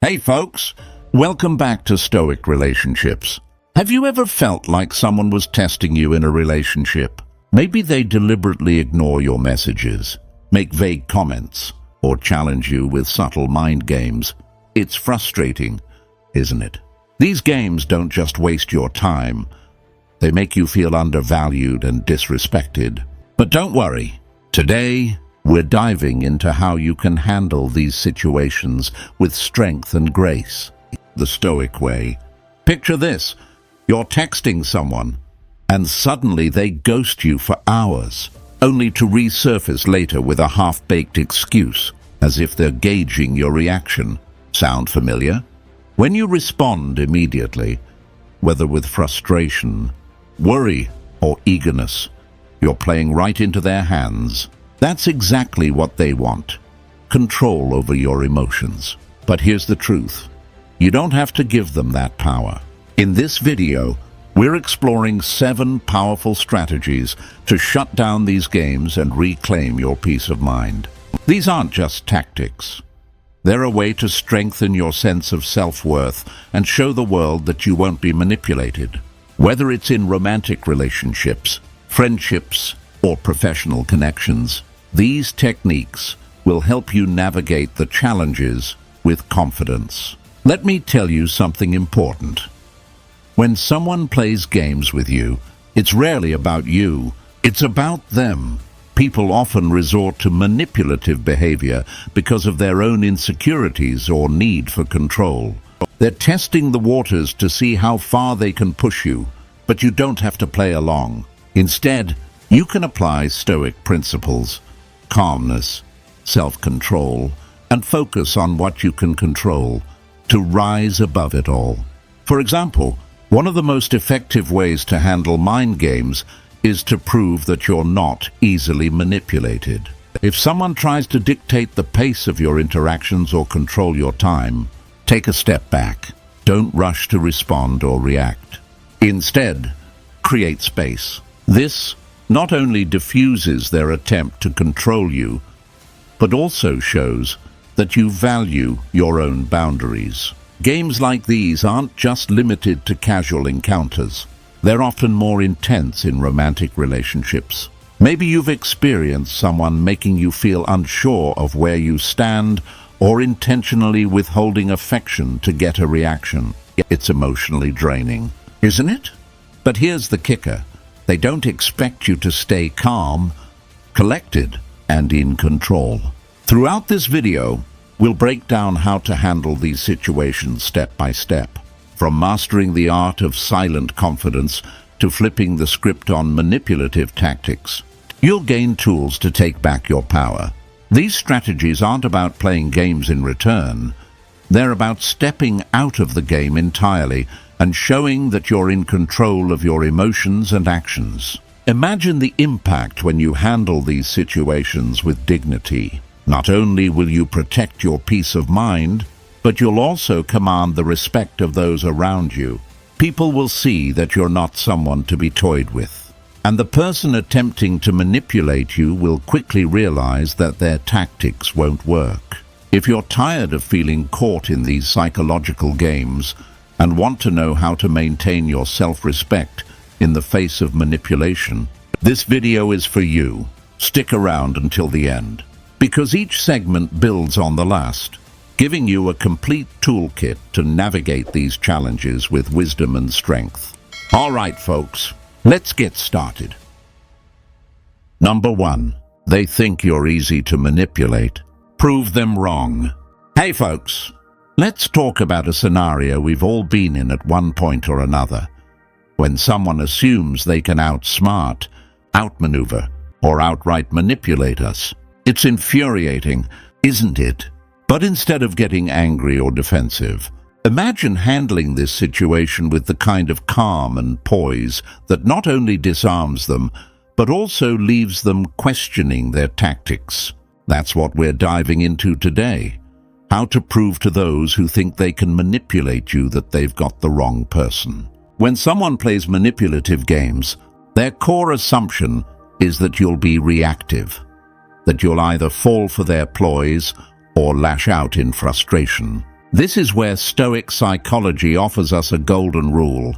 Hey folks, welcome back to Stoic Relationships. Have you ever felt like someone was testing you in a relationship? Maybe they deliberately ignore your messages, make vague comments, or challenge you with subtle mind games. It's frustrating, isn't it? These games don't just waste your time. They make you feel undervalued and disrespected. But don't worry. Today, we're diving into how you can handle these situations with strength and grace. The Stoic way. Picture this. You're texting someone, and suddenly they ghost you for hours, only to resurface later with a half-baked excuse, as if they're gauging your reaction. Sound familiar? When you respond immediately, whether with frustration, worry, or eagerness, you're playing right into their hands. That's exactly what they want. Control over your emotions. But here's the truth. You don't have to give them that power. In this video, we're exploring 7 powerful strategies to shut down these games and reclaim your peace of mind. These aren't just tactics. They're a way to strengthen your sense of self-worth and show the world that you won't be manipulated. Whether it's in romantic relationships, friendships, or professional connections, these techniques will help you navigate the challenges with confidence. Let me tell you something important. When someone plays games with you, it's rarely about you, it's about them. People often resort to manipulative behavior because of their own insecurities or need for control. They're testing the waters to see how far they can push you, but you don't have to play along. Instead, you can apply Stoic principles, calmness, self-control, and focus on what you can control to rise above it all. For example, one of the most effective ways to handle mind games is to prove that you're not easily manipulated. If someone tries to dictate the pace of your interactions or control your time, take a step back. Don't rush to respond or react. Instead, create space. This not only diffuses their attempt to control you, but also shows that you value your own boundaries. Games like these aren't just limited to casual encounters. They're often more intense in romantic relationships. Maybe you've experienced someone making you feel unsure of where you stand or intentionally withholding affection to get a reaction. It's emotionally draining, isn't it? But here's the kicker. They don't expect you to stay calm, collected, and in control. Throughout this video, we'll break down how to handle these situations step by step. From mastering the art of silent confidence to flipping the script on manipulative tactics, you'll gain tools to take back your power. These strategies aren't about playing games in return. They're about stepping out of the game entirely and showing that you're in control of your emotions and actions. Imagine the impact when you handle these situations with dignity. Not only will you protect your peace of mind, but you'll also command the respect of those around you. People will see that you're not someone to be toyed with. And the person attempting to manipulate you will quickly realize that their tactics won't work. If you're tired of feeling caught in these psychological games and want to know how to maintain your self-respect in the face of manipulation, this video is for you. Stick around until the end, because each segment builds on the last, giving you a complete toolkit to navigate these challenges with wisdom and strength. All right, folks, let's get started. Number 1. They think you're easy to manipulate. Prove them wrong. Hey, folks, let's talk about a scenario we've all been in at one point or another. When someone assumes they can outsmart, outmaneuver, or outright manipulate us. It's infuriating, isn't it? But instead of getting angry or defensive, imagine handling this situation with the kind of calm and poise that not only disarms them, but also leaves them questioning their tactics. That's what we're diving into today. How to prove to those who think they can manipulate you that they've got the wrong person. When someone plays manipulative games, their core assumption is that you'll be reactive, that you'll either fall for their ploys or lash out in frustration. This is where Stoic psychology offers us a golden rule.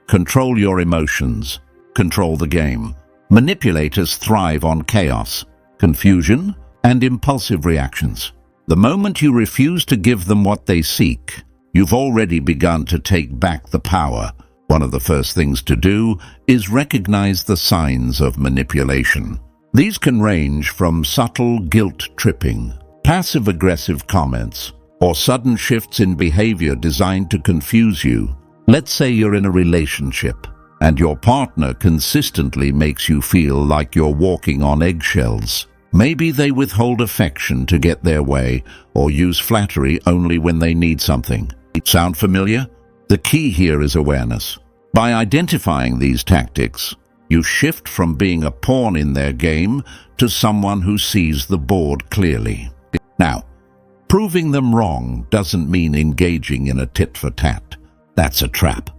Control your emotions. Control the game. Manipulators thrive on chaos, confusion, and impulsive reactions. The moment you refuse to give them what they seek, you've already begun to take back the power. One of the first things to do is recognize the signs of manipulation. These can range from subtle guilt-tripping, passive-aggressive comments, or sudden shifts in behavior designed to confuse you. Let's say you're in a relationship, and your partner consistently makes you feel like you're walking on eggshells. Maybe they withhold affection to get their way, or use flattery only when they need something. Sound familiar? The key here is awareness. By identifying these tactics, you shift from being a pawn in their game to someone who sees the board clearly. Now, proving them wrong doesn't mean engaging in a tit-for-tat. That's a trap.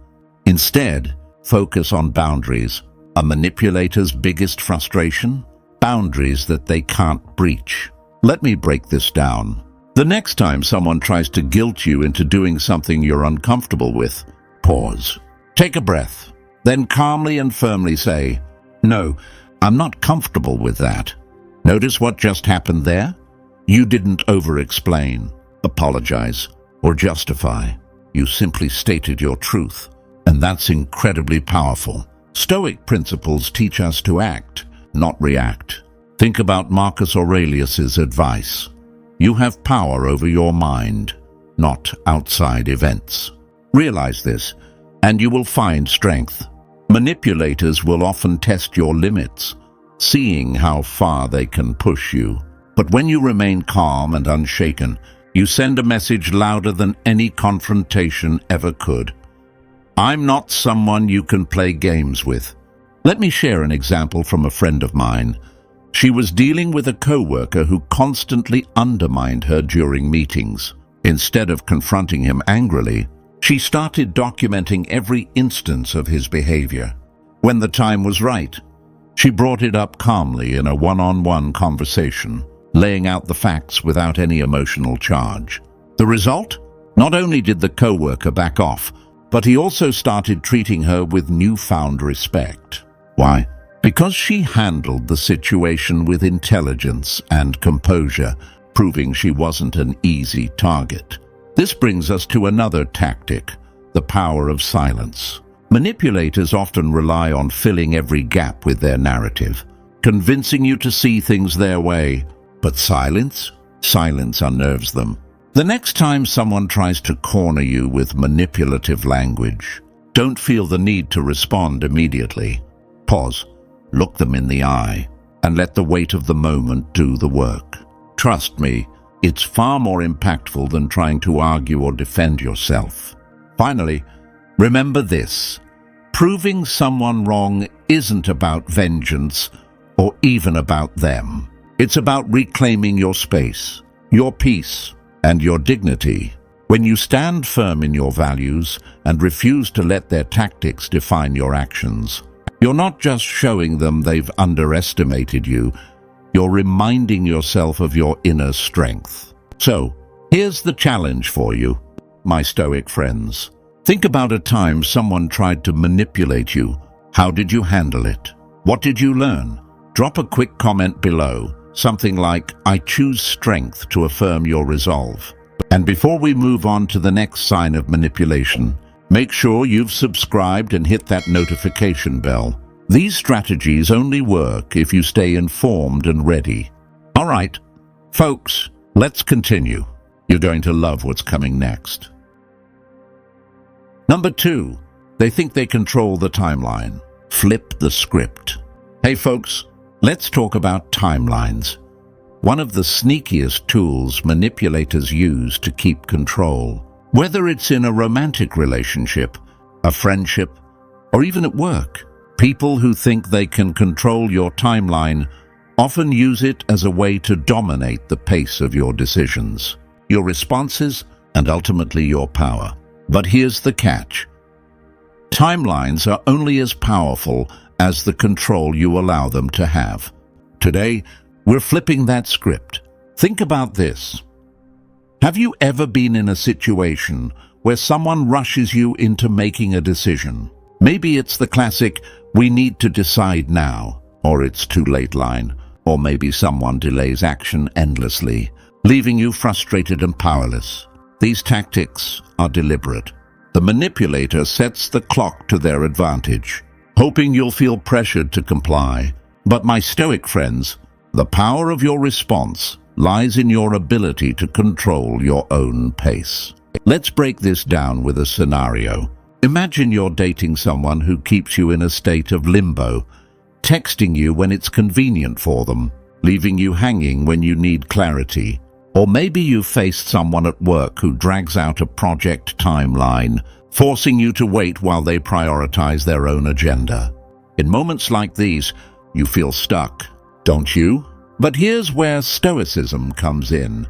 Instead, focus on boundaries. A manipulator's biggest frustration? Boundaries that they can't breach. Let me break this down. The next time someone tries to guilt you into doing something you're uncomfortable with, pause. Take a breath. Then calmly and firmly say, "No, I'm not comfortable with that." Notice what just happened there? You didn't over-explain, apologize, or justify. You simply stated your truth, and that's incredibly powerful. Stoic principles teach us to act, not react. Think about Marcus Aurelius's advice. You have power over your mind, not outside events. Realize this, and you will find strength. Manipulators will often test your limits, seeing how far they can push you. But when you remain calm and unshaken, you send a message louder than any confrontation ever could. I'm not someone you can play games with. Let me share an example from a friend of mine. She was dealing with a coworker who constantly undermined her during meetings. Instead of confronting him angrily, she started documenting every instance of his behavior. When the time was right, she brought it up calmly in a one-on-one conversation, laying out the facts without any emotional charge. The result? Not only did the coworker back off, but he also started treating her with newfound respect. Why? Because she handled the situation with intelligence and composure, proving she wasn't an easy target. This brings us to another tactic, the power of silence. Manipulators often rely on filling every gap with their narrative, convincing you to see things their way. But silence unnerves them. The next time someone tries to corner you with manipulative language, don't feel the need to respond immediately. Pause. Look them in the eye, and let the weight of the moment do the work. Trust me, it's far more impactful than trying to argue or defend yourself. Finally, remember this. Proving someone wrong isn't about vengeance or even about them. It's about reclaiming your space, your peace, and your dignity. When you stand firm in your values and refuse to let their tactics define your actions, you're not just showing them they've underestimated you, you're reminding yourself of your inner strength. So, here's the challenge for you, my Stoic friends. Think about a time someone tried to manipulate you. How did you handle it? What did you learn? Drop a quick comment below, something like, "I choose strength to affirm your resolve." And before we move on to the next sign of manipulation, make sure you've subscribed and hit that notification bell. These strategies only work if you stay informed and ready. All right, folks, let's continue. You're going to love what's coming next. Number 2, they think they control the timeline. Flip the script. Hey folks, let's talk about timelines. One of the sneakiest tools manipulators use to keep control. Whether it's in a romantic relationship, a friendship, or even at work, people who think they can control your timeline often use it as a way to dominate the pace of your decisions, your responses, and ultimately your power. But here's the catch. Timelines are only as powerful as the control you allow them to have. Today, we're flipping that script. Think about this. Have you ever been in a situation where someone rushes you into making a decision? Maybe it's the classic, "we need to decide now," or "it's too late" line. Or maybe someone delays action endlessly, leaving you frustrated and powerless. These tactics are deliberate. The manipulator sets the clock to their advantage, hoping you'll feel pressured to comply. But my Stoic friends, the power of your response lies in your ability to control your own pace. Let's break this down with a scenario. Imagine you're dating someone who keeps you in a state of limbo, texting you when it's convenient for them, leaving you hanging when you need clarity. Or maybe you faced someone at work who drags out a project timeline, forcing you to wait while they prioritize their own agenda. In moments like these, you feel stuck, don't you? But here's where Stoicism comes in.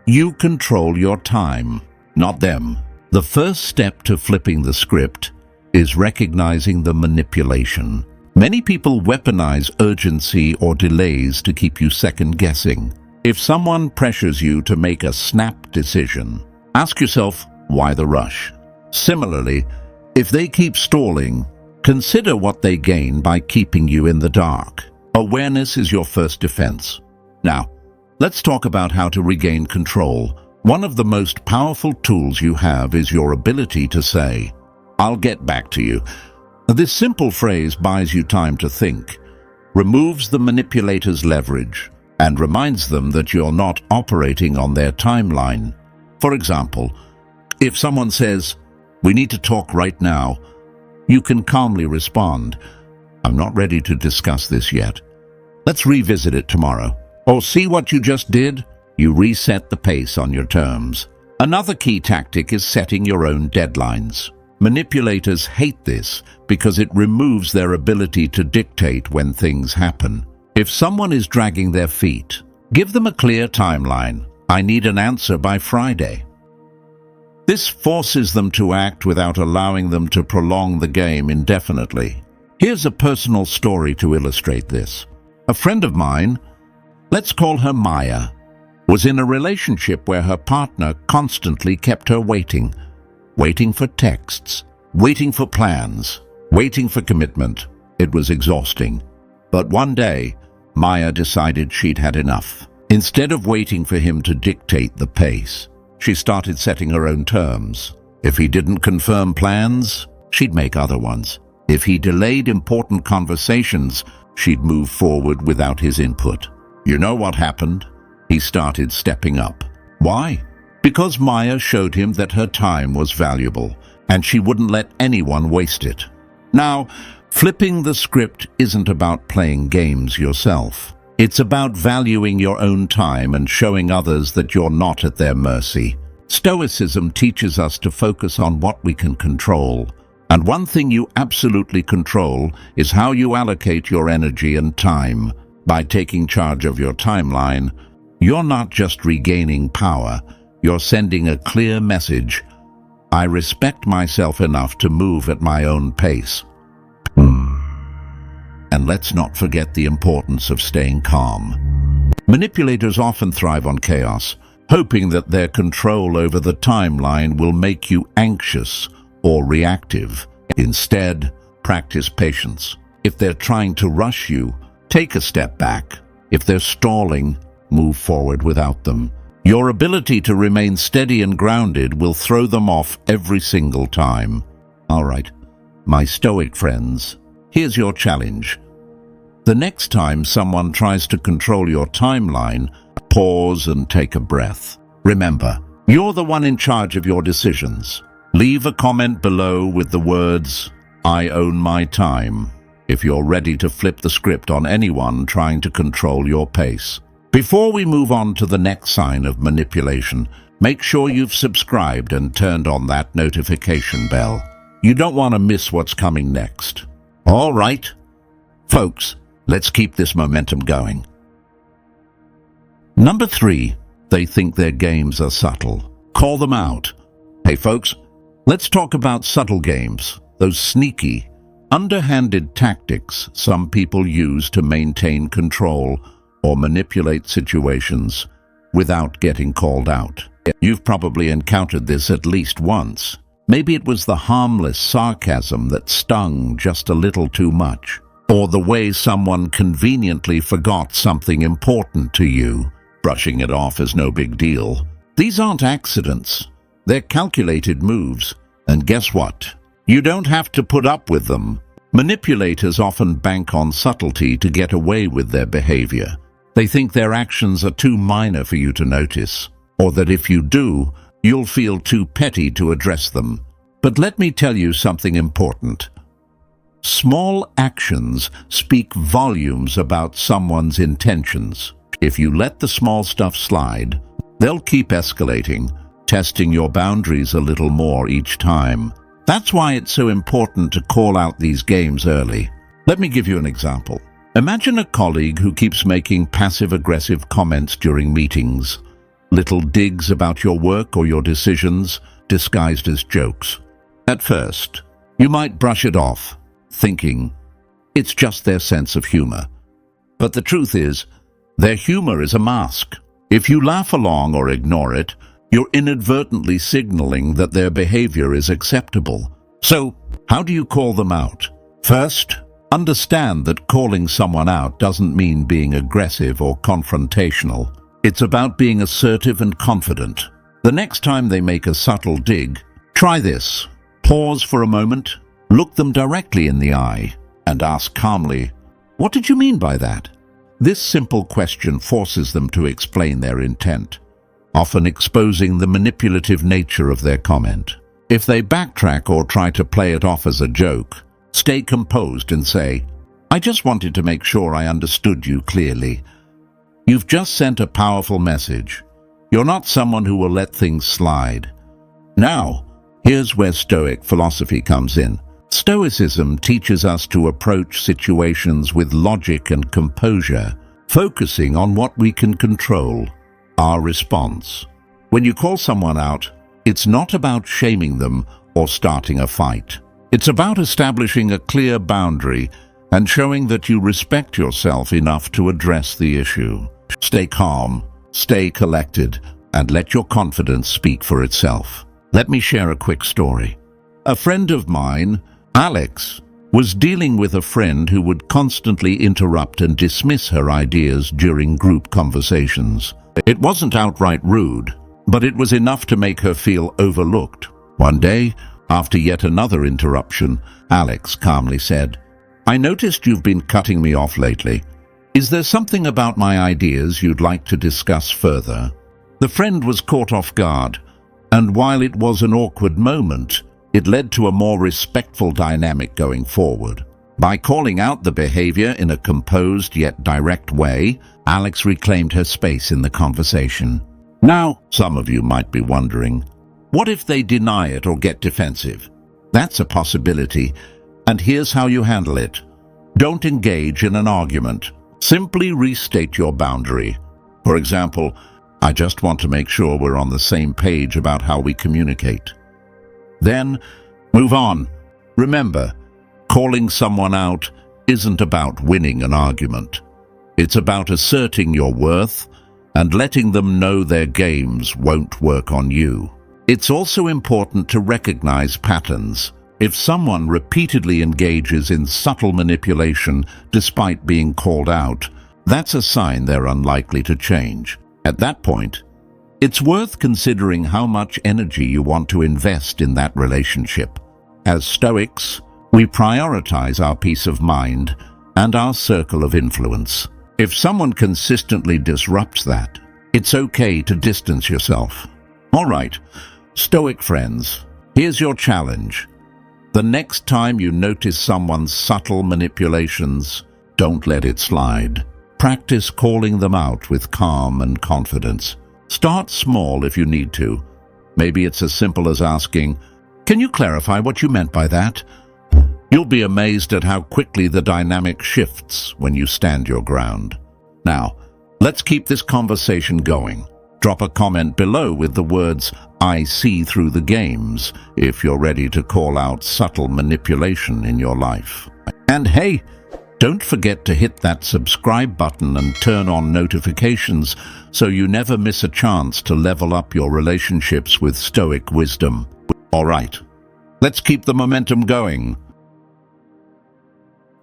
You control your time, not them. The first step to flipping the script is recognizing the manipulation. Many people weaponize urgency or delays to keep you second-guessing. If someone pressures you to make a snap decision, ask yourself, why the rush? Similarly, if they keep stalling, consider what they gain by keeping you in the dark. Awareness is your first defense. Now, let's talk about how to regain control. One of the most powerful tools you have is your ability to say, "I'll get back to you." This simple phrase buys you time to think, removes the manipulator's leverage, and reminds them that you're not operating on their timeline. For example, if someone says, "We need to talk right now," you can calmly respond, "I'm not ready to discuss this yet. Let's revisit it tomorrow." Or, "See what you just did?" You reset the pace on your terms. Another key tactic is setting your own deadlines. Manipulators hate this because it removes their ability to dictate when things happen. If someone is dragging their feet, give them a clear timeline. "I need an answer by Friday." This forces them to act without allowing them to prolong the game indefinitely. Here's a personal story to illustrate this. A friend of mine, let's call her Maya, was in a relationship where her partner constantly kept her waiting. Waiting for texts, waiting for plans, waiting for commitment. It was exhausting. But one day, Maya decided she'd had enough. Instead of waiting for him to dictate the pace, she started setting her own terms. If he didn't confirm plans, she'd make other ones. If he delayed important conversations, she'd move forward without his input. You know what happened? He started stepping up. Why? Because Maya showed him that her time was valuable, and she wouldn't let anyone waste it. Now, flipping the script isn't about playing games yourself. It's about valuing your own time and showing others that you're not at their mercy. Stoicism teaches us to focus on what we can control. And one thing you absolutely control is how you allocate your energy and time. By taking charge of your timeline, you're not just regaining power, you're sending a clear message. I respect myself enough to move at my own pace. And let's not forget the importance of staying calm. Manipulators often thrive on chaos, hoping that their control over the timeline will make you anxious or reactive. Instead, practice patience. If they're trying to rush you, take a step back. If they're stalling, move forward without them. Your ability to remain steady and grounded will throw them off every single time. All right, my Stoic friends, here's your challenge. The next time someone tries to control your timeline, pause and take a breath. Remember, you're the one in charge of your decisions. Leave a comment below with the words, "I own my time," if you're ready to flip the script on anyone trying to control your pace. Before we move on to the next sign of manipulation, make sure you've subscribed and turned on that notification bell. You don't want to miss what's coming next. All right, folks, let's keep this momentum going. Number 3, they think their games are subtle. Call them out. Hey folks, let's talk about subtle games, those sneaky, underhanded tactics some people use to maintain control or manipulate situations without getting called out. You've probably encountered this at least once. Maybe it was the harmless sarcasm that stung just a little too much, or the way someone conveniently forgot something important to you, brushing it off as no big deal. These aren't accidents. They're calculated moves. And guess what? You don't have to put up with them. Manipulators often bank on subtlety to get away with their behavior. They think their actions are too minor for you to notice, or that if you do, you'll feel too petty to address them. But let me tell you something important. Small actions speak volumes about someone's intentions. If you let the small stuff slide, they'll keep escalating, testing your boundaries a little more each time. That's why it's so important to call out these games early. Let me give you an example. Imagine a colleague who keeps making passive-aggressive comments during meetings, little digs about your work or your decisions disguised as jokes. At first, you might brush it off, thinking it's just their sense of humor. But the truth is, their humor is a mask. If you laugh along or ignore it, you're inadvertently signaling that their behavior is acceptable. So, how do you call them out? First, understand that calling someone out doesn't mean being aggressive or confrontational. It's about being assertive and confident. The next time they make a subtle dig, try this. Pause for a moment, look them directly in the eye, and ask calmly, "What did you mean by that?" This simple question forces them to explain their intent, often exposing the manipulative nature of their comment. If they backtrack or try to play it off as a joke, stay composed and say, "I just wanted to make sure I understood you clearly. You've just sent a powerful message. You're not someone who will let things slide." Now, here's where Stoic philosophy comes in. Stoicism teaches us to approach situations with logic and composure, focusing on what we can control, our response. When you call someone out, it's not about shaming them or starting a fight. It's about establishing a clear boundary and showing that you respect yourself enough to address the issue. Stay calm, stay collected, and let your confidence speak for itself. Let me share a quick story. A friend of mine, Alex, was dealing with a friend who would constantly interrupt and dismiss her ideas during group conversations. It wasn't outright rude, but it was enough to make her feel overlooked. One day, after yet another interruption, Alex calmly said, "I noticed you've been cutting me off lately. Is there something about my ideas you'd like to discuss further?" The friend was caught off guard, and while it was an awkward moment, it led to a more respectful dynamic going forward. By calling out the behavior in a composed yet direct way, Alex reclaimed her space in the conversation. Now, some of you might be wondering, what if they deny it or get defensive? That's a possibility, and here's how you handle it. Don't engage in an argument. Simply restate your boundary. For example, "I just want to make sure we're on the same page about how we communicate." Then, move on. Remember, calling someone out isn't about winning an argument. It's about asserting your worth and letting them know their games won't work on you. It's also important to recognize patterns. If someone repeatedly engages in subtle manipulation despite being called out, that's a sign they're unlikely to change. At that point, it's worth considering how much energy you want to invest in that relationship. As Stoics, we prioritize our peace of mind and our circle of influence. If someone consistently disrupts that, it's okay to distance yourself. All right, Stoic friends, here's your challenge. The next time you notice someone's subtle manipulations, don't let it slide. Practice calling them out with calm and confidence. Start small if you need to. Maybe it's as simple as asking, "Can you clarify what you meant by that?" You'll be amazed at how quickly the dynamic shifts when you stand your ground. Now, let's keep this conversation going. Drop a comment below with the words, "I see through the games," if you're ready to call out subtle manipulation in your life. And hey, Don't forget to hit that subscribe button and turn on notifications so you never miss a chance to level up your relationships with Stoic wisdom. All right, let's keep the momentum going.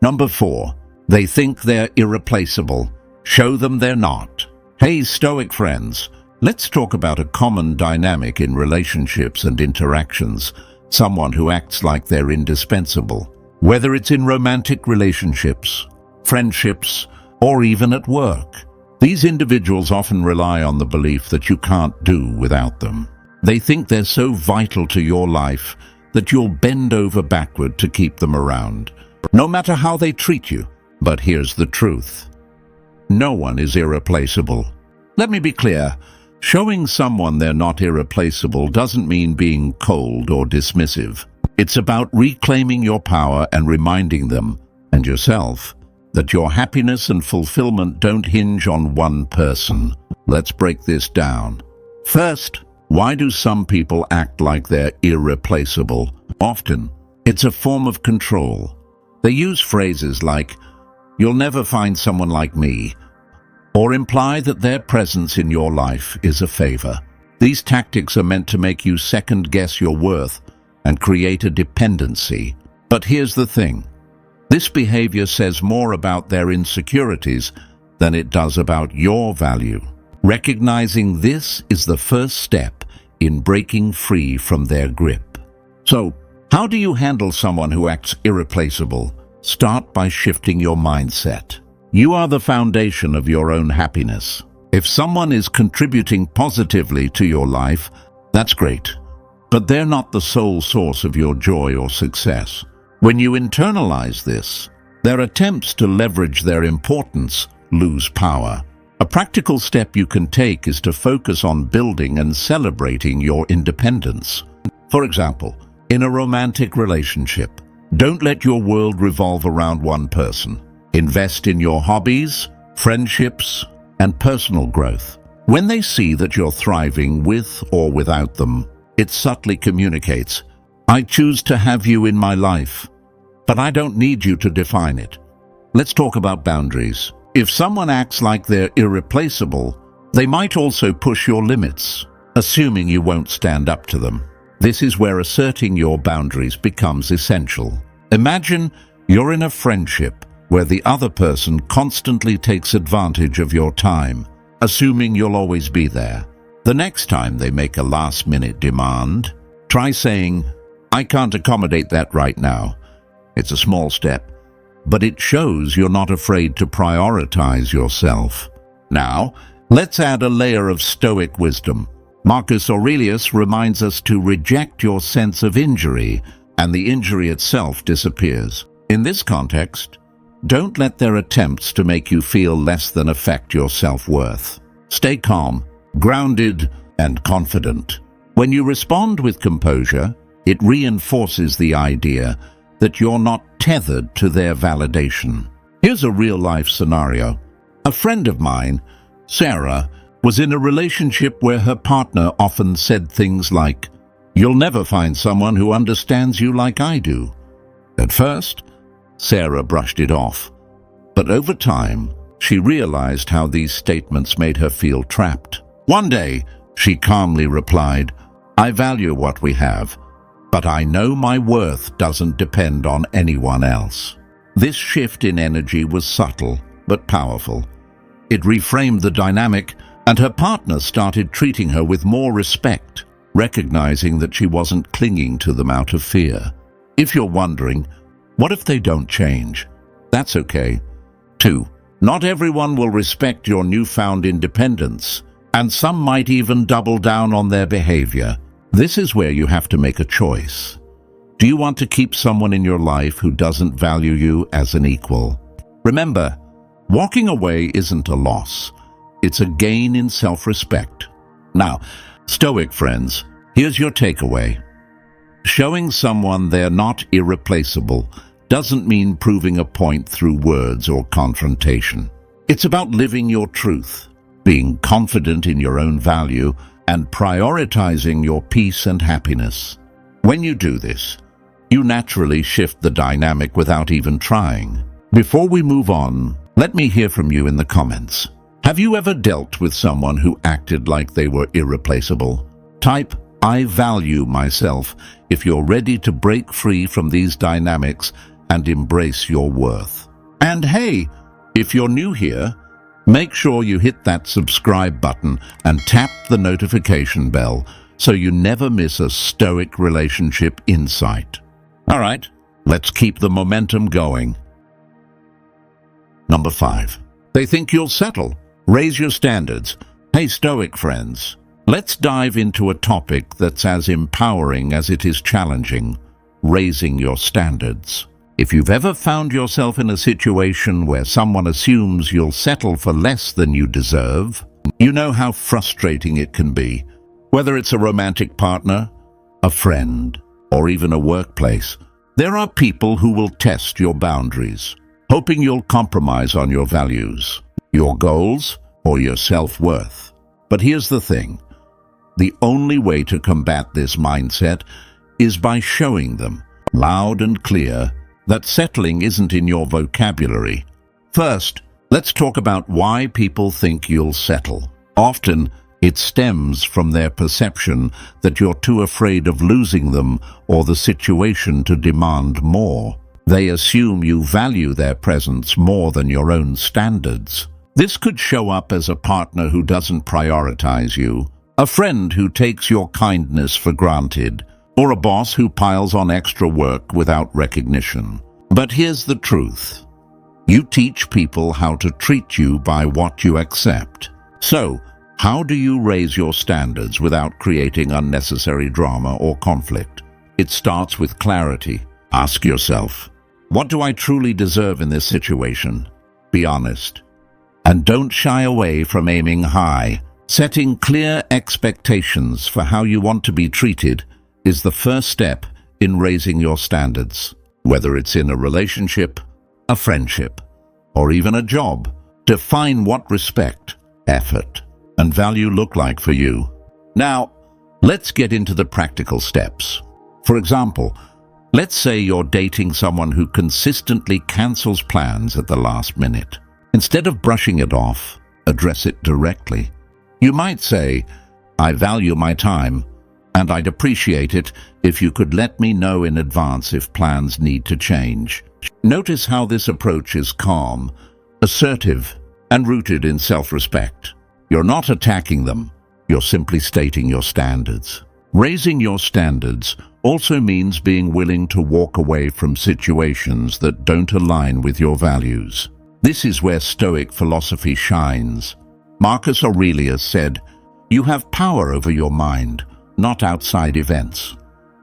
Number 4. They think they're irreplaceable. Show them they're not. Hey, Stoic friends, let's talk about a common dynamic in relationships and interactions. Someone who acts like they're indispensable. Whether it's in romantic relationships, friendships, or even at work. These individuals often rely on the belief that you can't do without them. They think they're so vital to your life that you'll bend over backward to keep them around, no matter how they treat you. But here's the truth. No one is irreplaceable. Let me be clear. Showing someone they're not irreplaceable doesn't mean being cold or dismissive. It's about reclaiming your power and reminding them, and yourself, that your happiness and fulfillment don't hinge on one person. Let's break this down. First, why do some people act like they're irreplaceable? Often, it's a form of control. They use phrases like, "You'll never find someone like me," or imply that their presence in your life is a favor. These tactics are meant to make you second-guess your worth and create a dependency. But here's the thing. This behavior says more about their insecurities than it does about your value. Recognizing this is the first step in breaking free from their grip. So, how do you handle someone who acts irreplaceable? Start by shifting your mindset. You are the foundation of your own happiness. If someone is contributing positively to your life, that's great. But they're not the sole source of your joy or success. When you internalize this, their attempts to leverage their importance lose power. A practical step you can take is to focus on building and celebrating your independence. For example, in a romantic relationship, don't let your world revolve around one person. Invest in your hobbies, friendships, and personal growth. When they see that you're thriving with or without them, it subtly communicates, "I choose to have you in my life, but I don't need you to define it." Let's talk about boundaries. If someone acts like they're irreplaceable, they might also push your limits, assuming you won't stand up to them. This is where asserting your boundaries becomes essential. Imagine you're in a friendship where the other person constantly takes advantage of your time, assuming you'll always be there. The next time they make a last-minute demand, try saying, "I can't accommodate that right now." It's a small step, but it shows you're not afraid to prioritize yourself. Now, let's add a layer of Stoic wisdom. Marcus Aurelius reminds us to reject your sense of injury, and the injury itself disappears. In this context, don't let their attempts to make you feel less than affect your self-worth. Stay calm, grounded, and confident. When you respond with composure, it reinforces the idea that you're not tethered to their validation. Here's a real-life scenario. A friend of mine, Sarah, was in a relationship where her partner often said things like, "You'll never find someone who understands you like I do." At first, Sarah brushed it off, but over time, she realized how these statements made her feel trapped. One day, she calmly replied, "I value what we have, but I know my worth doesn't depend on anyone else." This shift in energy was subtle but powerful. It reframed the dynamic, and her partner started treating her with more respect, recognizing that she wasn't clinging to them out of fear. If you're wondering, what if they don't change? That's okay. 2. Not everyone will respect your newfound independence, and some might even double down on their behavior. This is where you have to make a choice. Do you want to keep someone in your life who doesn't value you as an equal? Remember, walking away isn't a loss. It's a gain in self-respect. Now, Stoic friends, here's your takeaway. Showing someone they're not irreplaceable doesn't mean proving a point through words or confrontation. It's about living your truth, being confident in your own value, and prioritizing your peace and happiness. When you do this, you naturally shift the dynamic without even trying. Before we move on, let me hear from you in the comments. Have you ever dealt with someone who acted like they were irreplaceable? Type, "I value myself" if you're ready to break free from these dynamics and embrace your worth. And hey, if you're new here, make sure you hit that subscribe button and tap the notification bell so you never miss a Stoic relationship insight. All right, let's keep the momentum going. Number 5. They think you'll settle. Raise your standards. Hey, Stoic friends, let's dive into a topic that's as empowering as it is challenging: raising your standards. If you've ever found yourself in a situation where someone assumes you'll settle for less than you deserve, you know how frustrating it can be. Whether it's a romantic partner, a friend, or even a workplace, there are people who will test your boundaries, hoping you'll compromise on your values, your goals, or your self-worth. But here's the thing. The only way to combat this mindset is by showing them, loud and clear, that settling isn't in your vocabulary. First, let's talk about why people think you'll settle. Often, it stems from their perception that you're too afraid of losing them or the situation to demand more. They assume you value their presence more than your own standards. This could show up as a partner who doesn't prioritize you, a friend who takes your kindness for granted, or a boss who piles on extra work without recognition. But here's the truth. You teach people how to treat you by what you accept. So, how do you raise your standards without creating unnecessary drama or conflict? It starts with clarity. Ask yourself, what do I truly deserve in this situation? Be honest. And don't shy away from aiming high. Setting clear expectations for how you want to be treated is the first step in raising your standards. Whether it's in a relationship, a friendship, or even a job, define what respect, effort, and value look like for you. Now, let's get into the practical steps. For example, let's say you're dating someone who consistently cancels plans at the last minute. Instead of brushing it off, address it directly. You might say, "I value my time, and I'd appreciate it if you could let me know in advance if plans need to change." Notice how this approach is calm, assertive, and rooted in self-respect. You're not attacking them, you're simply stating your standards. Raising your standards also means being willing to walk away from situations that don't align with your values. This is where Stoic philosophy shines. Marcus Aurelius said, "You have power over your mind, not outside events."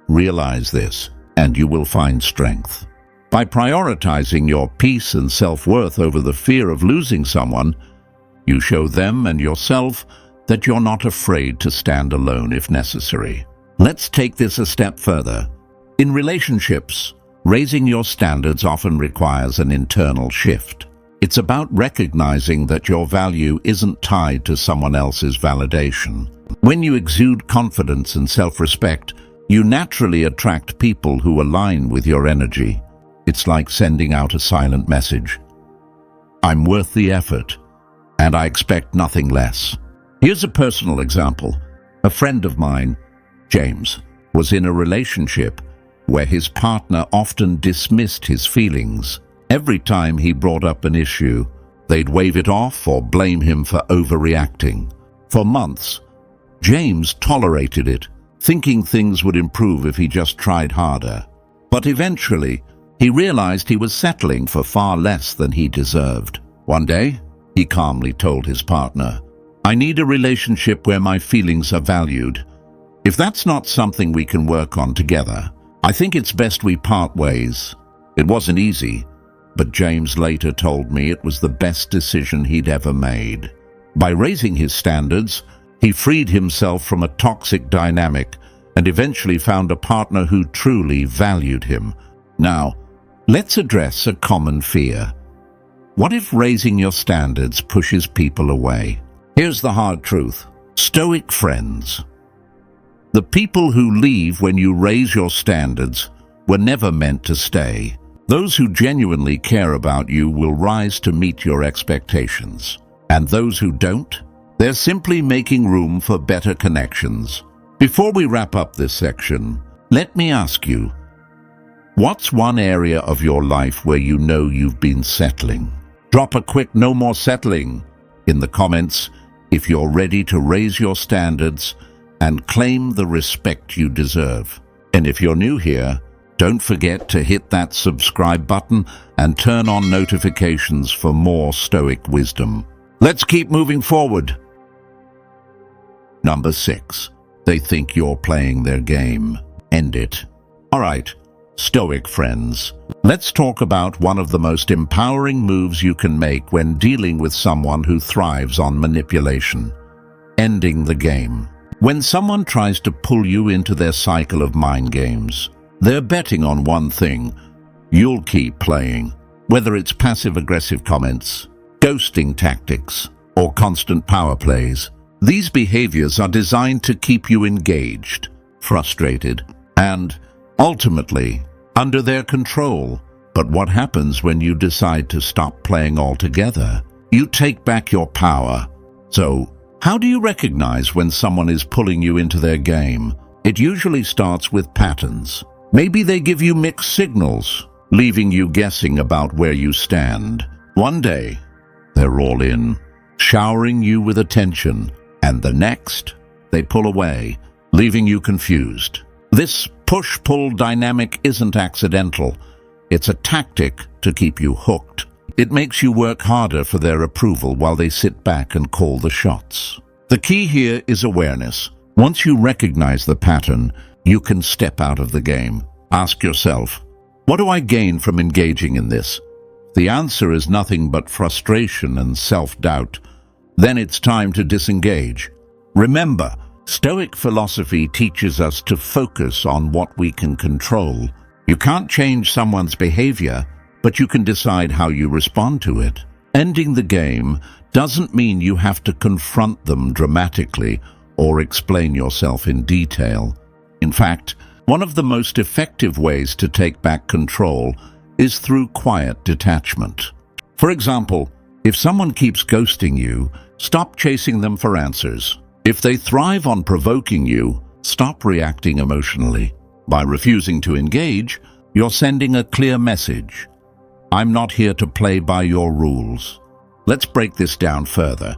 Realize this, and you will find strength. By prioritizing your peace and self-worth over the fear of losing someone, you show them and yourself that you're not afraid to stand alone if necessary. Let's take this a step further. In relationships, raising your standards often requires an internal shift. It's about recognizing that your value isn't tied to someone else's validation. When you exude confidence and self-respect, you naturally attract people who align with your energy. It's like sending out a silent message. I'm worth the effort, and I expect nothing less. Here's a personal example. A friend of mine, James, was in a relationship where his partner often dismissed his feelings. Every time he brought up an issue, they'd wave it off or blame him for overreacting. For months, James tolerated it, thinking things would improve if he just tried harder. But eventually, he realized he was settling for far less than he deserved. One day, he calmly told his partner, "I need a relationship where my feelings are valued. If that's not something we can work on together, I think it's best we part ways." It wasn't easy, but James later told me it was the best decision he'd ever made. By raising his standards, he freed himself from a toxic dynamic and eventually found a partner who truly valued him. Now, let's address a common fear. What if raising your standards pushes people away? Here's the hard truth. Stoic friends, the people who leave when you raise your standards were never meant to stay. Those who genuinely care about you will rise to meet your expectations. And those who don't, they're simply making room for better connections. Before we wrap up this section, let me ask you, what's one area of your life where you know you've been settling? Drop a quick "no more settling" in the comments if you're ready to raise your standards and claim the respect you deserve. And if you're new here, don't forget to hit that subscribe button and turn on notifications for more Stoic wisdom. Let's keep moving forward. Number 6. They think you're playing their game. End it. All right, Stoic friends, let's talk about one of the most empowering moves you can make when dealing with someone who thrives on manipulation: ending the game. When someone tries to pull you into their cycle of mind games, they're betting on one thing: you'll keep playing. Whether it's passive-aggressive comments, ghosting tactics, or constant power plays, these behaviors are designed to keep you engaged, frustrated, and, ultimately, under their control. But what happens when you decide to stop playing altogether? You take back your power. So, how do you recognize when someone is pulling you into their game? It usually starts with patterns. Maybe they give you mixed signals, leaving you guessing about where you stand. One day, they're all in, showering you with attention, and the next, they pull away, leaving you confused. This push-pull dynamic isn't accidental. It's a tactic to keep you hooked. It makes you work harder for their approval while they sit back and call the shots. The key here is awareness. Once you recognize the pattern, you can step out of the game. Ask yourself, what do I gain from engaging in this? If the answer is nothing but frustration and self-doubt, then it's time to disengage. Remember, Stoic philosophy teaches us to focus on what we can control. You can't change someone's behavior, but you can decide how you respond to it. Ending the game doesn't mean you have to confront them dramatically or explain yourself in detail. In fact, one of the most effective ways to take back control is through quiet detachment. For example, if someone keeps ghosting you, stop chasing them for answers. If they thrive on provoking you, stop reacting emotionally. By refusing to engage, you're sending a clear message: I'm not here to play by your rules. Let's break this down further.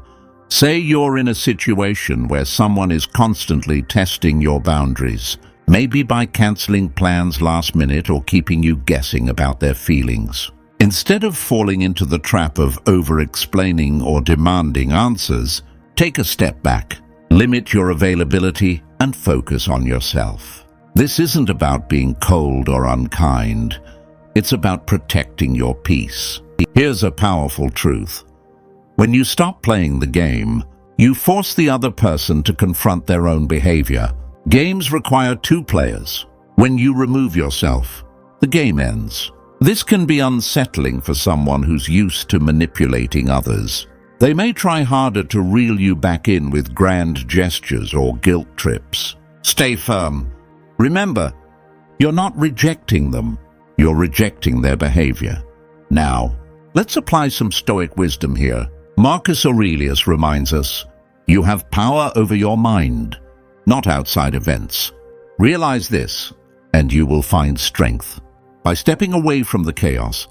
Say you're in a situation where someone is constantly testing your boundaries, maybe by canceling plans last minute or keeping you guessing about their feelings. Instead of falling into the trap of over-explaining or demanding answers, take a step back, limit your availability, and focus on yourself. This isn't about being cold or unkind. It's about protecting your peace. Here's a powerful truth. When you stop playing the game, you force the other person to confront their own behavior. Games require two players. When you remove yourself, the game ends. This can be unsettling for someone who's used to manipulating others. They may try harder to reel you back in with grand gestures or guilt trips. Stay firm. Remember, you're not rejecting them. You're rejecting their behavior. Now, let's apply some Stoic wisdom here. Marcus Aurelius reminds us, you have power over your mind, not outside events. Realize this, and you will find strength. By stepping away from the chaos,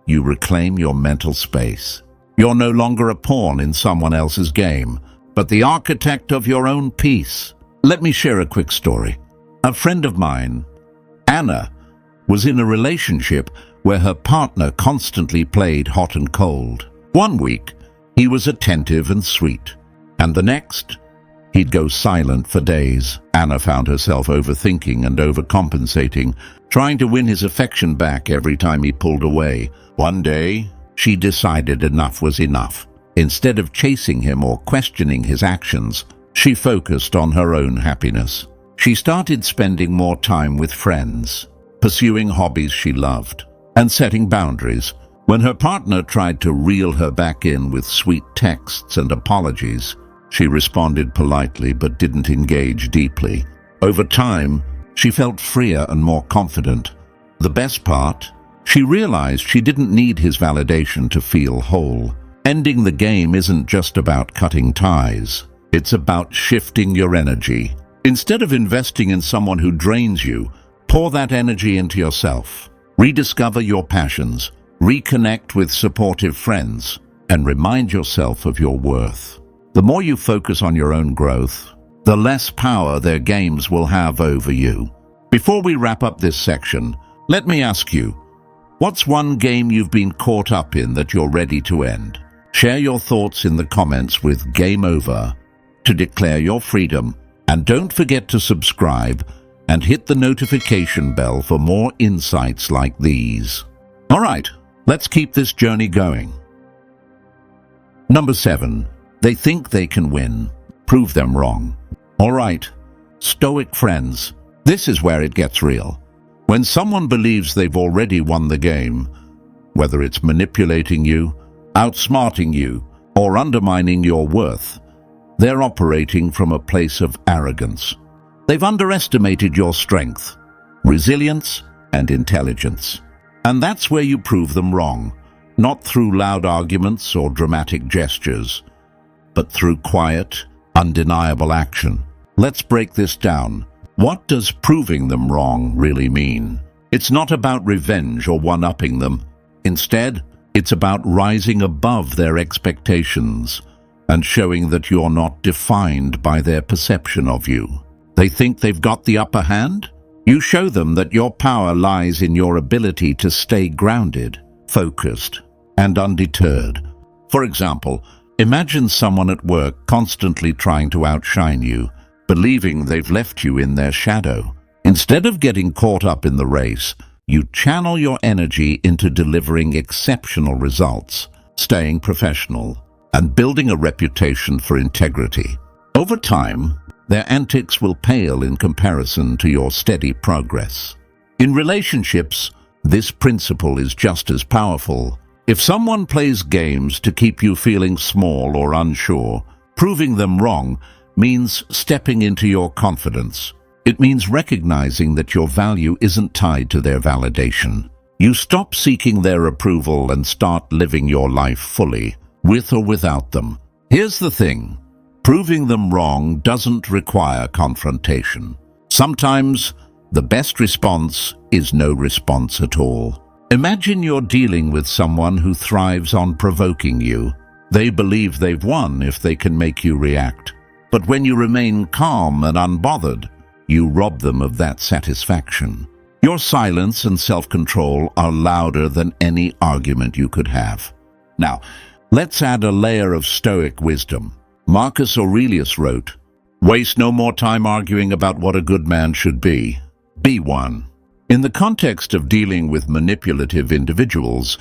you reclaim your mental space. You're no longer a pawn in someone else's game, but the architect of your own peace. Let me share a quick story. A friend of mine, Anna, was in a relationship where her partner constantly played hot and cold. One week, he was attentive and sweet, and the next, he'd go silent for days. Anna found herself overthinking and overcompensating, trying to win his affection back every time he pulled away. One day, she decided enough was enough. Instead of chasing him or questioning his actions, she focused on her own happiness. She started spending more time with friends, pursuing hobbies she loved, and setting boundaries. When her partner tried to reel her back in with sweet texts and apologies, she responded politely but didn't engage deeply. Over time, she felt freer and more confident. The best part? She realized she didn't need his validation to feel whole. Ending the game isn't just about cutting ties. It's about shifting your energy. Instead of investing in someone who drains you, pour that energy into yourself. Rediscover your passions, reconnect with supportive friends, and remind yourself of your worth. The more you focus on your own growth, the less power their games will have over you. Before we wrap up this section, let me ask you, what's one game you've been caught up in that you're ready to end? Share your thoughts in the comments with Game Over to declare your freedom, and don't forget to subscribe and hit the notification bell for more insights like these. All right, let's keep this journey going. Number 7. They think they can win. Prove them wrong. All right, Stoic friends, this is where it gets real. When someone believes they've already won the game, whether it's manipulating you, outsmarting you, or undermining your worth, they're operating from a place of arrogance. They've underestimated your strength, resilience, and intelligence. And that's where you prove them wrong, not through loud arguments or dramatic gestures, but through quiet, undeniable action. Let's break this down. What does proving them wrong really mean? It's not about revenge or one-upping them. Instead, it's about rising above their expectations and showing that you're not defined by their perception of you. They think they've got the upper hand? You show them that your power lies in your ability to stay grounded, focused, and undeterred. For example, imagine someone at work constantly trying to outshine you, believing they've left you in their shadow. Instead of getting caught up in the race, you channel your energy into delivering exceptional results, staying professional, and building a reputation for integrity. Over time, their antics will pale in comparison to your steady progress. In relationships, this principle is just as powerful. If someone plays games to keep you feeling small or unsure, proving them wrong means stepping into your confidence. It means recognizing that your value isn't tied to their validation. You stop seeking their approval and start living your life fully, with or without them. Here's the thing. Proving them wrong doesn't require confrontation. Sometimes, the best response is no response at all. Imagine you're dealing with someone who thrives on provoking you. They believe they've won if they can make you react. But when you remain calm and unbothered, you rob them of that satisfaction. Your silence and self-control are louder than any argument you could have. Now, let's add a layer of Stoic wisdom. Marcus Aurelius wrote, "Waste no more time arguing about what a good man should be. Be one." In the context of dealing with manipulative individuals,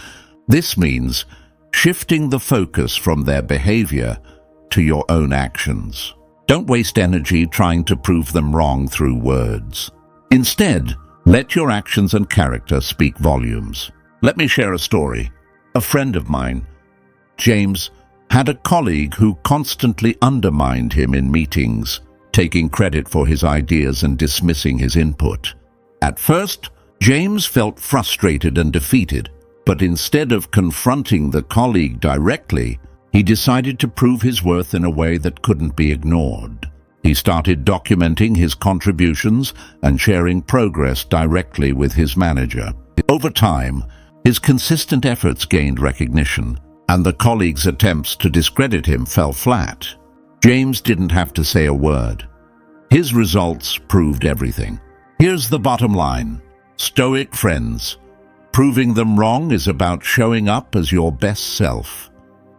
this means shifting the focus from their behavior to your own actions. Don't waste energy trying to prove them wrong through words. Instead, let your actions and character speak volumes. Let me share a story. A friend of mine, James, had a colleague who constantly undermined him in meetings, taking credit for his ideas and dismissing his input. At first, James felt frustrated and defeated, but instead of confronting the colleague directly, he decided to prove his worth in a way that couldn't be ignored. He started documenting his contributions and sharing progress directly with his manager. Over time, his consistent efforts gained recognition, and the colleague's attempts to discredit him fell flat. James didn't have to say a word. His results proved everything. Here's the bottom line. Stoic friends, proving them wrong is about showing up as your best self,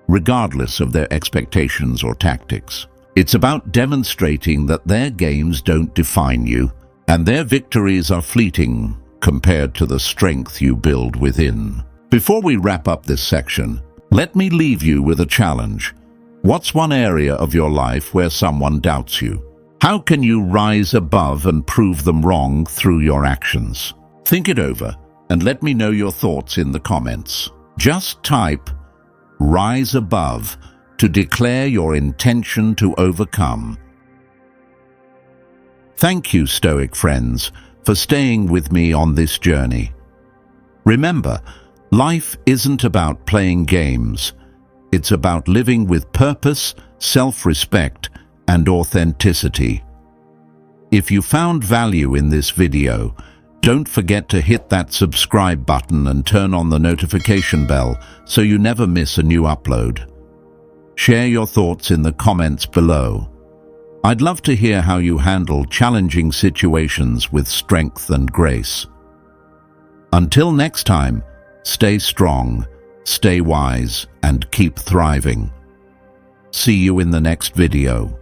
regardless of their expectations or tactics. It's about demonstrating that their games don't define you, and their victories are fleeting compared to the strength you build within. Before we wrap up this section, let me leave you with a challenge. What's one area of your life where someone doubts you? How can you rise above and prove them wrong through your actions? Think it over and let me know your thoughts in the comments. Just type "Rise above" to declare your intention to overcome. Thank you, Stoic friends, for staying with me on this journey. Remember, life isn't about playing games. It's about living with purpose, self-respect, and authenticity. If you found value in this video, don't forget to hit that subscribe button and turn on the notification bell so you never miss a new upload. Share your thoughts in the comments below. I'd love to hear how you handle challenging situations with strength and grace. Until next time, stay strong, stay wise, and keep thriving. See you in the next video.